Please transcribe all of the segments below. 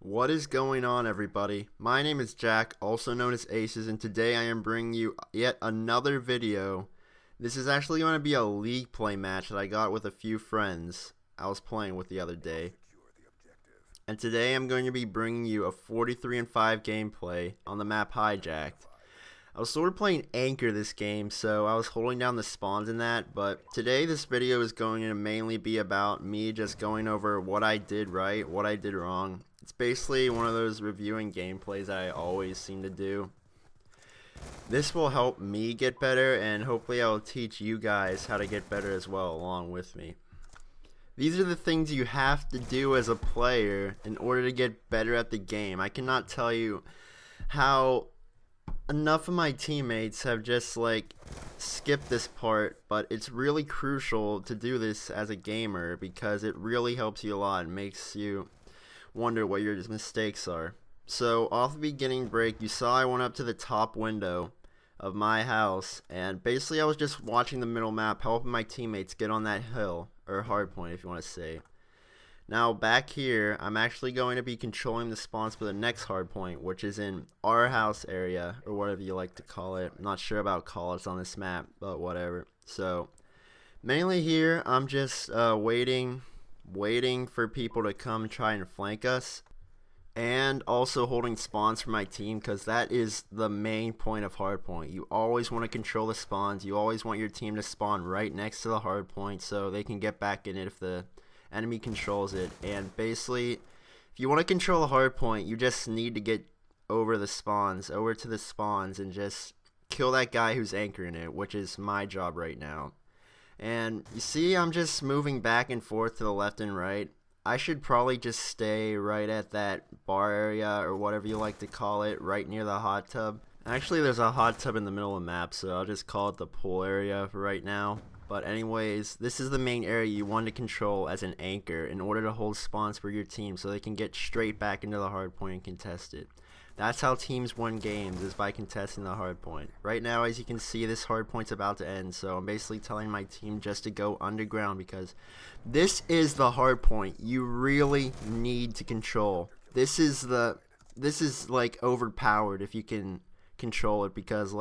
What is going on, everybody? My name is Jack, also known as Aces, and today I am bringing you yet another video. This is actually going to be a league play match that I got with a few friends I was playing with the other day. And today I'm going to be bringing you a 43-5 gameplay on the map Hijacked. I was sort of playing Anchor this game, so I was holding down the spawns in that, but today this video is going to mainly be about me just going over what I did right, what I did wrong. It's basically one of those reviewing gameplays that I always seem to do. This will help me get better, and hopefully I will teach you guys how to get better as well along with me. These are the things you have to do as a player in order to get better at the game. I cannot tell you how enough of my teammates have just skipped this part, but it's really crucial to do this as a gamer because it really helps you a lot and makes you wonder what your mistakes are. So off the beginning break, you saw I went up to the top window of my house, and basically I was just watching the middle map, helping my teammates get on that hill, or hardpoint if you want to say. Now back here, I'm actually going to be controlling the spawns for the next hardpoint, which is in our house area, or whatever you like to call it. I'm not sure about call-outs on this map, but whatever. So mainly here, I'm just waiting for people to come try and flank us, and also holding spawns for my team, because that is the main point of hardpoint. You always want to control the spawns. You always want your team to spawn right next to the hardpoint so they can get back in it if the enemy controls it. And basically, if you want to control a hard point, you just need to get over to the spawns and just kill that guy who's anchoring it, which is my job right now. And you see I'm just moving back and forth to the left and right. I should probably just stay right at that bar area, or whatever you like to call it, right near the hot tub. Actually, there's a hot tub in the middle of the map, so I'll just call it the pool area for right now. But anyways, this is the main area you want to control as an anchor in order to hold spawns for your team so they can get straight back into the hard point and contest it. That's how teams win games, is by contesting the hard point. Right now, as you can see, this hard point's about to end, so I'm basically telling my team just to go underground because this is the hard point you really need to control. This is overpowered if you can control it, because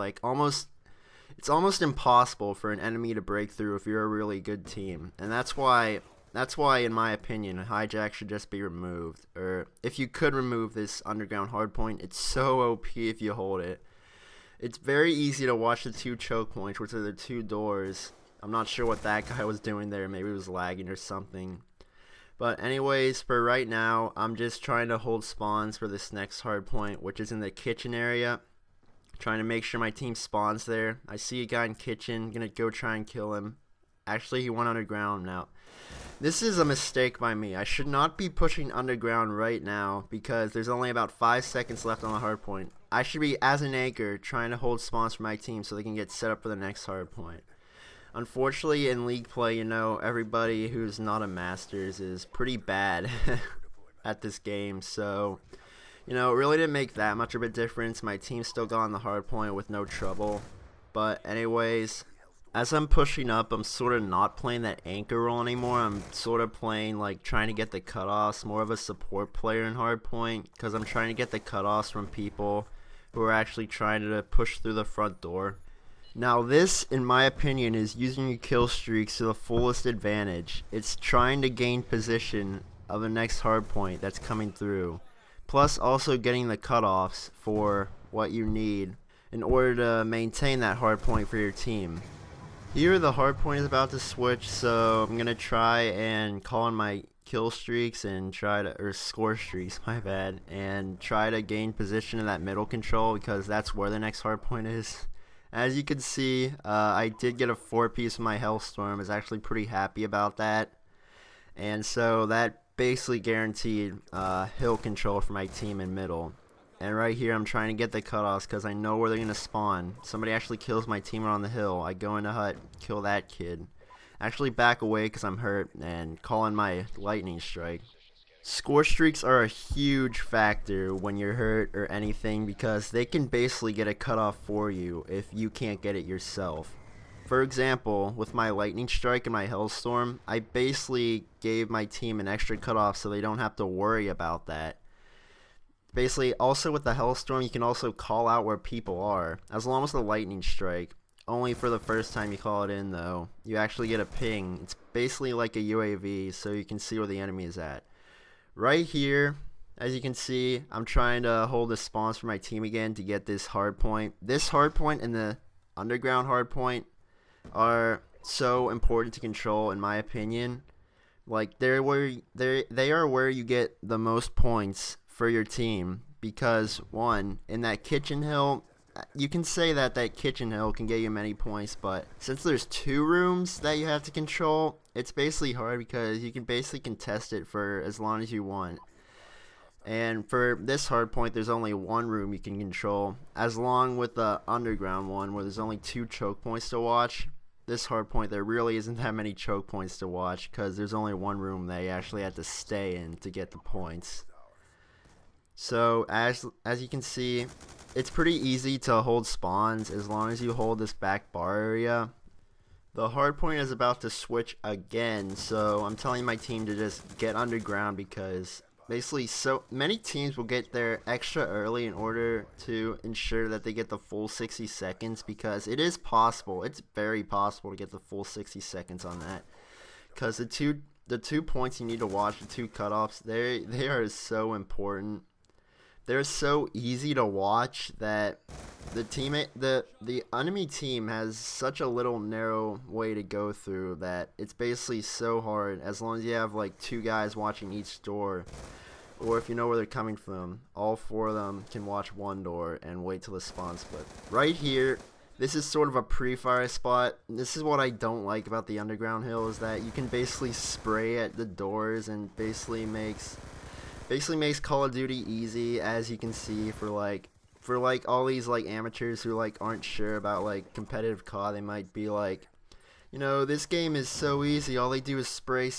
it's almost impossible for an enemy to break through if you're a really good team. And that's why in my opinion Hijack should just be removed. Or if you could remove this underground hardpoint, it's so OP if you hold it. It's very easy to watch the two choke points, which are the two doors. I'm not sure what that guy was doing there, maybe he was lagging or something. But anyways, for right now, I'm just trying to hold spawns for this next hardpoint, which is in the kitchen area. Trying to make sure my team spawns there. I see a guy in kitchen, gonna go try and kill him. Actually, he went underground now. This is a mistake by me. I should not be pushing underground right now because there's only about 5 seconds left on the hardpoint. I should be, as an anchor, trying to hold spawns for my team so they can get set up for the next hardpoint. Unfortunately, in league play, everybody who's not a Masters is pretty bad at this game, so it really didn't make that much of a difference. My team still got on the hard point with no trouble. But anyways, as I'm pushing up, I'm sort of not playing that anchor role anymore. I'm sort of playing trying to get the cutoffs, more of a support player in hard point, because I'm trying to get the cutoffs from people who are actually trying to push through the front door. Now this, in my opinion, is using your kill streaks to the fullest advantage. It's trying to gain position of the next hard point that's coming through. Plus also getting the cutoffs for what you need in order to maintain that hard point for your team. Here the hard point is about to switch, so I'm gonna try and call in my kill streaks and or score streaks, my bad, and try to gain position in that middle control because that's where the next hard point is. As you can see, I did get a 4-piece with my Hellstorm. I was actually pretty happy about that, and so that basically guaranteed hill control for my team in middle. And right here I'm trying to get the cutoffs because I know where they're going to spawn. Somebody actually kills my teammate on the hill. I go into hut, kill that kid. Actually back away because I'm hurt and call in my lightning strike. Score streaks are a huge factor when you're hurt or anything because they can basically get a cutoff for you if you can't get it yourself. For example, with my lightning strike and my Hellstorm, I basically gave my team an extra cutoff so they don't have to worry about that. Basically, also with the Hellstorm, you can also call out where people are, as long as the lightning strike. Only for the first time you call it in, though. You actually get a ping. It's basically like a UAV, so you can see where the enemy is at. Right here, as you can see, I'm trying to hold the spawns for my team again to get this hard point. This hard point and the underground hard point are so important to control, in my opinion. Like, they are where you get the most points for your team, because one, in that kitchen hill, you can say that kitchen hill can get you many points, but since there's 2 rooms that you have to control, it's basically hard because you can basically contest it for as long as you want. And for this hard point, there's only 1 room you can control, as long with the underground one where there's only 2 choke points to watch. This hard point, there really isn't that many choke points to watch because there's only 1 room that you actually have to stay in to get the points. So as you can see, it's pretty easy to hold spawns as long as you hold this back bar area. The hard point is about to switch again, so I'm telling my team to just get underground, because basically so many teams will get there extra early in order to ensure that they get the full 60 seconds, because it is possible, it's very possible to get the full 60 seconds on that, because the two points you need to watch, the 2 cutoffs, they are so important. They're so easy to watch that the enemy team has such a little narrow way to go through that it's basically so hard, as long as you have like 2 guys watching each door, or if you know where they're coming from, all 4 of them can watch 1 door and wait till the spawn split. Right here, this is sort of a pre-fire spot. This is what I don't like about the underground hill, is that you can basically spray at the doors and basically makes Call of Duty easy, as you can see, for all these like amateurs who like aren't sure about like competitive COD. They might be like, you know, this game is so easy, all they do is spray,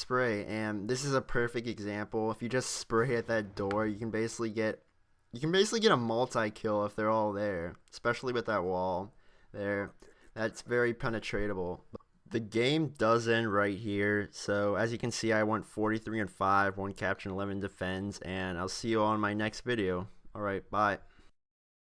and this is a perfect example. If you just spray at that door, you can basically get a multi-kill if they're all there, especially with that wall there. That's very penetratable. The game does end right here, so as you can see, I went 43-5, 1 capture and 11 defends, and I'll see you all in my next video. Alright, bye.